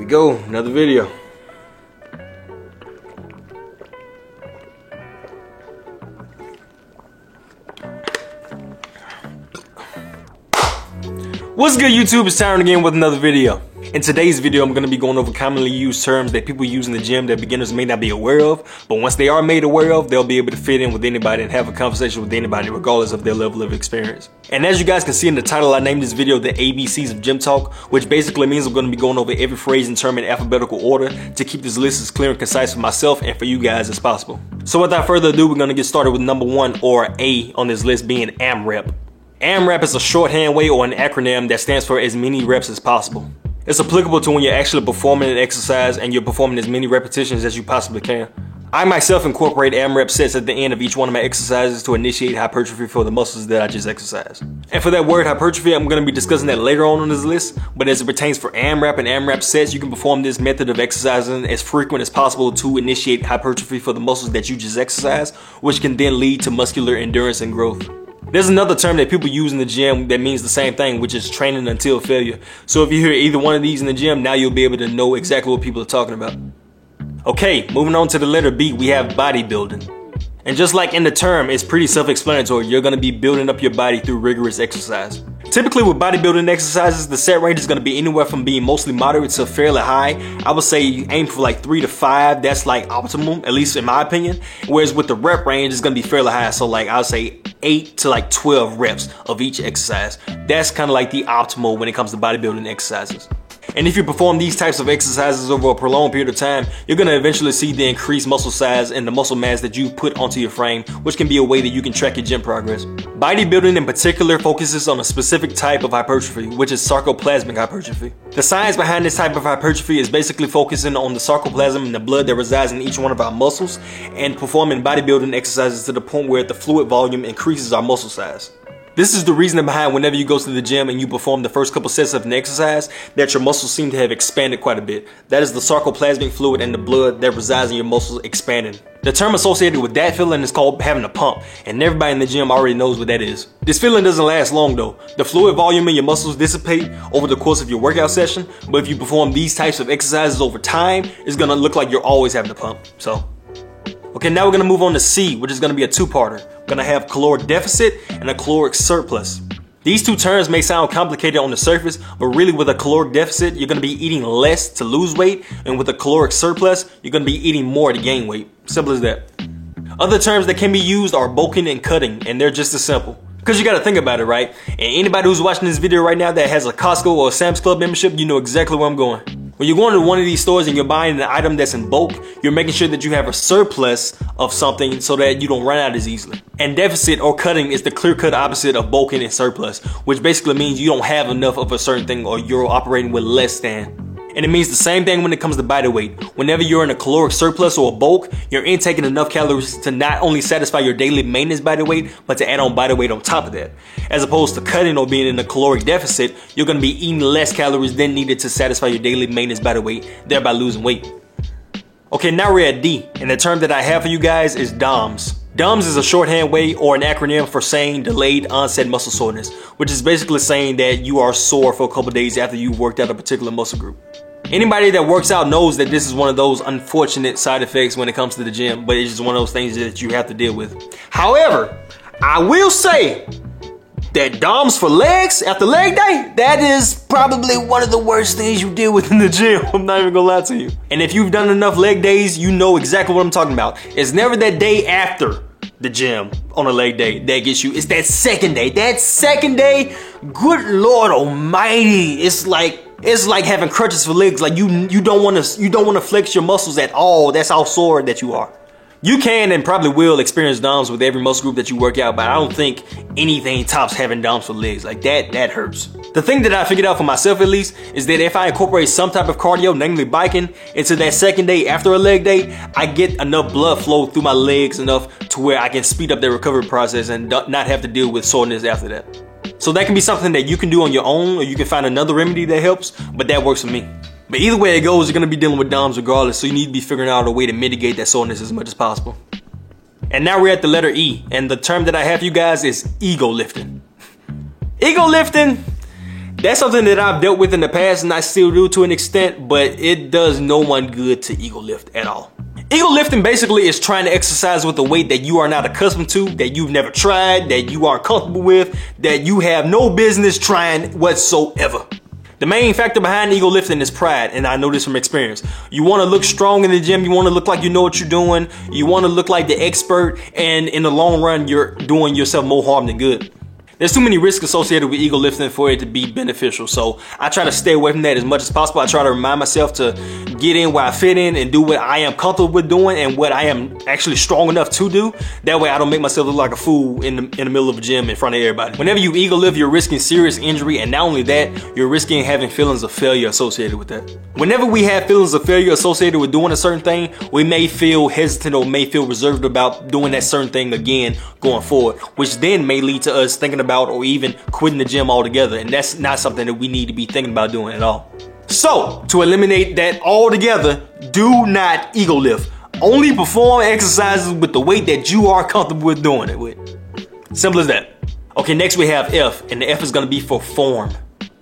go, another video. What's good, YouTube? It's Tyron again with another video. In today's video, I'm going to be going over commonly used terms that people use in the gym that beginners may not be aware of, but once they are made aware of, they'll be able to fit in with anybody and have a conversation with anybody regardless of their level of experience. And as you guys can see in the title, I named this video the ABCs of Gym Talk, which basically means I'm going to be going over every phrase and term in alphabetical order to keep this list as clear and concise for myself and for you guys as possible. So without further ado, we're going to get started with number 1, or A, on this list being AMRAP. AMRAP is a shorthand way or an acronym that stands for as many reps as possible. It's applicable to when you're actually performing an exercise and you're performing as many repetitions as you possibly can. I myself incorporate AMRAP sets at the end of each one of my exercises to initiate hypertrophy for the muscles that I just exercised. And for that word hypertrophy, I'm going to be discussing that later on this list, but as it pertains for AMRAP and AMRAP sets, you can perform this method of exercising as frequent as possible to initiate hypertrophy for the muscles that you just exercised, which can then lead to muscular endurance and growth. There's another term that people use in the gym that means the same thing, which is training until failure. So if you hear either one of these in the gym, now you'll be able to know exactly what people are talking about. Okay, moving on to the letter B, we have bodybuilding. And just like in the term, it's pretty self-explanatory. You're gonna be building up your body through rigorous exercise. Typically with bodybuilding exercises, the set range is gonna be anywhere from being mostly moderate to fairly high. I would say aim for like 3 to 5. That's like optimal, at least in my opinion. Whereas with the rep range, it's gonna be fairly high. So like I would say 8 to like 12 reps of each exercise. That's kind of like the optimal when it comes to bodybuilding exercises. And if you perform these types of exercises over a prolonged period of time, you're going to eventually see the increased muscle size and the muscle mass that you put onto your frame, which can be a way that you can track your gym progress. Bodybuilding in particular focuses on a specific type of hypertrophy, which is sarcoplasmic hypertrophy. The science behind this type of hypertrophy is basically focusing on the sarcoplasm and the blood that resides in each one of our muscles and performing bodybuilding exercises to the point where the fluid volume increases our muscle size. This is the reason behind whenever you go to the gym and you perform the first couple sets of an exercise that your muscles seem to have expanded quite a bit. That is the sarcoplasmic fluid and the blood that resides in your muscles expanding. The term associated with that feeling is called having a pump, and everybody in the gym already knows what that is. This feeling doesn't last long though. The fluid volume in your muscles dissipate over the course of your workout session, but if you perform these types of exercises over time, it's gonna look like you're always having a pump. Okay, now we're gonna move on to C, which is gonna be a two-parter. We're gonna have caloric deficit and a caloric surplus. These two terms may sound complicated on the surface, but really with a caloric deficit, you're gonna be eating less to lose weight, and with a caloric surplus, you're gonna be eating more to gain weight. Simple as that. Other terms that can be used are bulking and cutting, and they're just as simple. Because you gotta think about it, right? And anybody who's watching this video right now that has a Costco or a Sam's Club membership, you know exactly where I'm going. When you're going to one of these stores and you're buying an item that's in bulk, you're making sure that you have a surplus of something so that you don't run out as easily. And deficit or cutting is the clear-cut opposite of bulking and surplus, which basically means you don't have enough of a certain thing or you're operating with less than. And it means the same thing when it comes to body weight. Whenever you're in a caloric surplus or a bulk, you're intaking enough calories to not only satisfy your daily maintenance body weight, but to add on body weight on top of that. As opposed to cutting or being in a caloric deficit, you're gonna be eating less calories than needed to satisfy your daily maintenance body weight, thereby losing weight. Okay, now we're at D, and the term that I have for you guys is DOMS. DOMS is a shorthand way or an acronym for saying delayed onset muscle soreness, which is basically saying that you are sore for a couple days after you've worked out a particular muscle group. Anybody that works out knows that this is one of those unfortunate side effects when it comes to the gym, but it's just one of those things that you have to deal with. However, I will say that DOMS for legs after leg day, that is probably one of the worst things you deal with in the gym. I'm not even gonna lie to you. And if you've done enough leg days, you know exactly what I'm talking about. It's never that day after the gym on a leg day that gets you. It's that second day. That second day, good Lord Almighty, it's like having crutches for legs. Like you don't want to flex your muscles at all. That's how sore that you are. You can and probably will experience DOMS with every muscle group that you work out, but I don't think anything tops having DOMS for legs. Like that hurts. The thing that I figured out for myself at least is that if I incorporate some type of cardio, namely biking, into that second day after a leg day, I get enough blood flow through my legs enough to where I can speed up the recovery process and not have to deal with soreness after that. So that can be something that you can do on your own, or you can find another remedy that helps, but that works for me. But either way it goes, you're gonna be dealing with DOMS regardless, so you need to be figuring out a way to mitigate that soreness as much as possible. And now we're at the letter E, and the term that I have for you guys is ego lifting. Ego lifting, That's something that I've dealt with in the past and I still do to an extent, but it does no one good to ego lift at all. Ego lifting basically is trying to exercise with a weight that you are not accustomed to, that you've never tried, that you aren't comfortable with, that you have no business trying whatsoever. The main factor behind ego lifting is pride, and I know this from experience. You want to look strong in the gym, you want to look like you know what you're doing, you want to look like the expert, and in the long run, you're doing yourself more harm than good. There's too many risks associated with ego lifting for it to be beneficial, so I try to stay away from that as much as possible. I try to remind myself to get in where I fit in and do what I am comfortable with doing and what I am actually strong enough to do. That way I don't make myself look like a fool in the middle of a gym in front of everybody. Whenever you ego lift, you're risking serious injury, and not only that, you're risking having feelings of failure associated with that. Whenever we have feelings of failure associated with doing a certain thing, we may feel hesitant or may feel reserved about doing that certain thing again going forward, which then may lead to us thinking about or even quitting the gym altogether, and that's not something that we need to be thinking about doing at all. So, to eliminate that altogether, do not ego lift. Only perform exercises with the weight that you are comfortable with doing it with. Simple as that. Okay, next we have F, and the F is gonna be for form.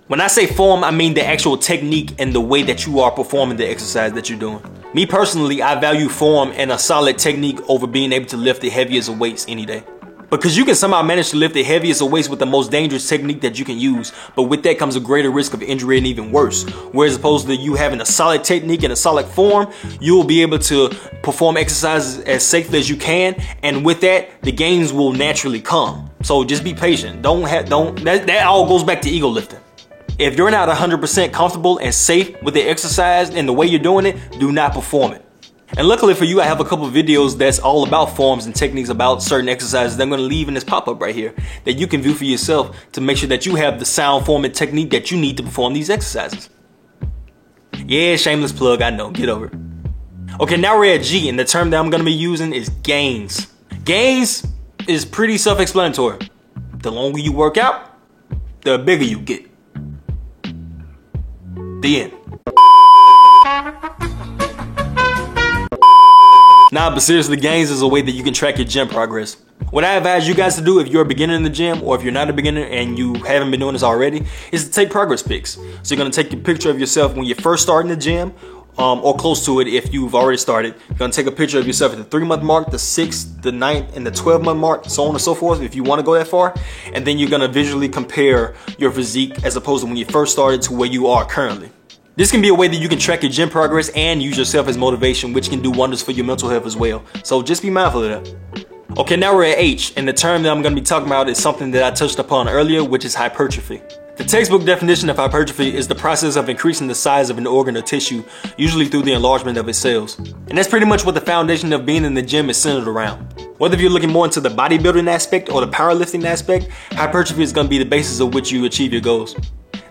When I say form, I mean the actual technique and the way that you are performing the exercise that you're doing. Me personally, I value form and a solid technique over being able to lift the heaviest of weights any day. Because you can somehow manage to lift the heaviest of weights with the most dangerous technique that you can use, but with that comes a greater risk of injury and even worse. Whereas opposed to you having a solid technique and a solid form, you will be able to perform exercises as safely as you can, and with that, the gains will naturally come. So just be patient. That all goes back to ego lifting. If you're not 100% comfortable and safe with the exercise and the way you're doing it, do not perform it. And luckily for you, I have a couple of videos that's all about forms and techniques about certain exercises that I'm going to leave in this pop-up right here that you can view for yourself to make sure that you have the sound form and technique that you need to perform these exercises. Yeah, shameless plug, I know, get over it. Okay, now we're at G, and the term that I'm going to be using is gains. Gains is pretty self-explanatory. The longer you work out, the bigger you get. The end. Nah, but seriously, gains is a way that you can track your gym progress. What I advise you guys to do if you're a beginner in the gym, or if you're not a beginner and you haven't been doing this already, is to take progress pics. So you're gonna take a picture of yourself when you're first starting the gym, or close to it if you've already started. You're gonna take a picture of yourself at the 3-month mark, the 6th, the 9th, and the 12-month mark, so on and so forth, if you wanna go that far. And then you're gonna visually compare your physique as opposed to when you first started to where you are currently. This can be a way that you can track your gym progress and use yourself as motivation, which can do wonders for your mental health as well. So just be mindful of that. Okay, now we're at H, and the term that I'm going to be talking about is something that I touched upon earlier, which is hypertrophy. The textbook definition of hypertrophy is the process of increasing the size of an organ or tissue, usually through the enlargement of its cells. And that's pretty much what the foundation of being in the gym is centered around. Whether you're looking more into the bodybuilding aspect or the powerlifting aspect, hypertrophy is going to be the basis of which you achieve your goals.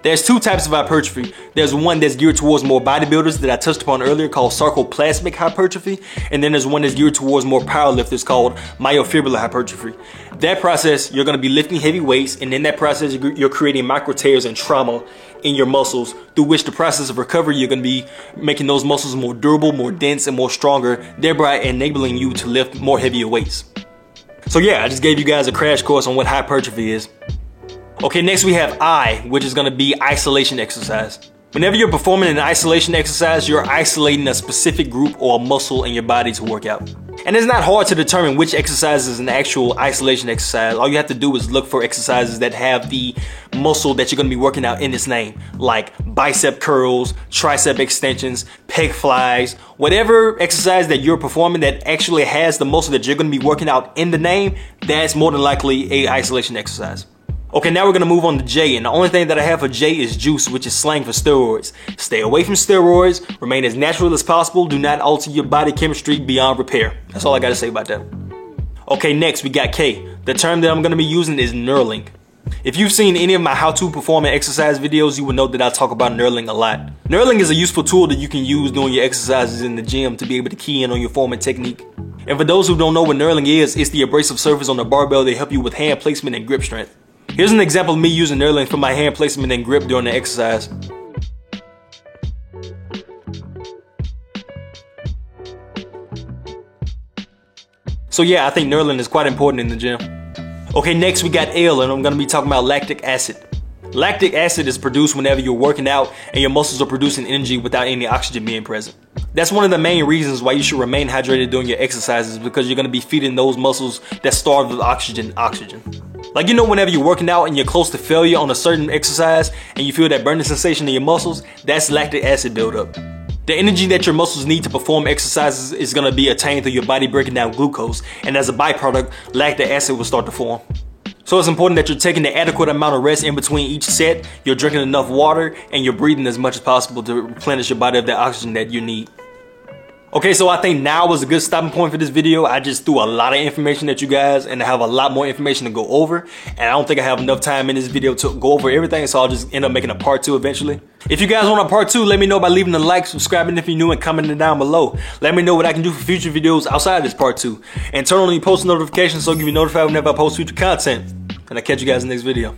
There's two types of hypertrophy. There's one that's geared towards more bodybuilders that I touched upon earlier called sarcoplasmic hypertrophy. And then there's one that's geared towards more powerlifters called myofibrillar hypertrophy. That process, you're going to be lifting heavy weights, and in that process, you're creating micro tears and trauma in your muscles, through which the process of recovery, you're going to be making those muscles more durable, more dense, and more stronger, thereby enabling you to lift more heavier weights. So yeah, I just gave you guys a crash course on what hypertrophy is. Okay, next we have I, which is going to be isolation exercise. Whenever you're performing an isolation exercise, you're isolating a specific group or a muscle in your body to work out. And it's not hard to determine which exercise is an actual isolation exercise. All you have to do is look for exercises that have the muscle that you're going to be working out in its name, like bicep curls, tricep extensions, pec flies, whatever exercise that you're performing that actually has the muscle that you're going to be working out in the name, that's more than likely a isolation exercise. Okay, now we're gonna move on to J, and the only thing that I have for J is juice, which is slang for steroids. Stay away from steroids, remain as natural as possible, do not alter your body chemistry beyond repair. That's all I gotta say about that. Okay, next we got K. The term that I'm gonna be using is knurling. If you've seen any of my how-to perform and exercise videos, you will know that I talk about knurling a lot. Knurling is a useful tool that you can use during your exercises in the gym to be able to key in on your form and technique. And for those who don't know what knurling is, it's the abrasive surface on the barbell that help you with hand placement and grip strength. Here's an example of me using knurling for my hand placement and grip during the exercise. So yeah, I think knurling is quite important in the gym. Okay, next we got L, and I'm gonna be talking about lactic acid. Lactic acid is produced whenever you're working out and your muscles are producing energy without any oxygen being present. That's one of the main reasons why you should remain hydrated during your exercises, because you're going to be feeding those muscles that starve of oxygen. Like, you know, whenever you're working out and you're close to failure on a certain exercise and you feel that burning sensation in your muscles, that's lactic acid buildup. The energy that your muscles need to perform exercises is going to be attained through your body breaking down glucose, and as a byproduct, lactic acid will start to form. So it's important that you're taking the adequate amount of rest in between each set, you're drinking enough water, and you're breathing as much as possible to replenish your body of the oxygen that you need. Okay, so I think now was a good stopping point for this video. I just threw a lot of information at you guys, and I have a lot more information to go over, and I don't think I have enough time in this video to go over everything, so I'll just end up making a part 2 eventually. If you guys want a part 2, let me know by leaving a like, subscribing if you're new, and commenting down below. Let me know what I can do for future videos outside of this part 2. And turn on your post notifications so you'll be notified whenever I post future content. And I'll catch you guys in the next video.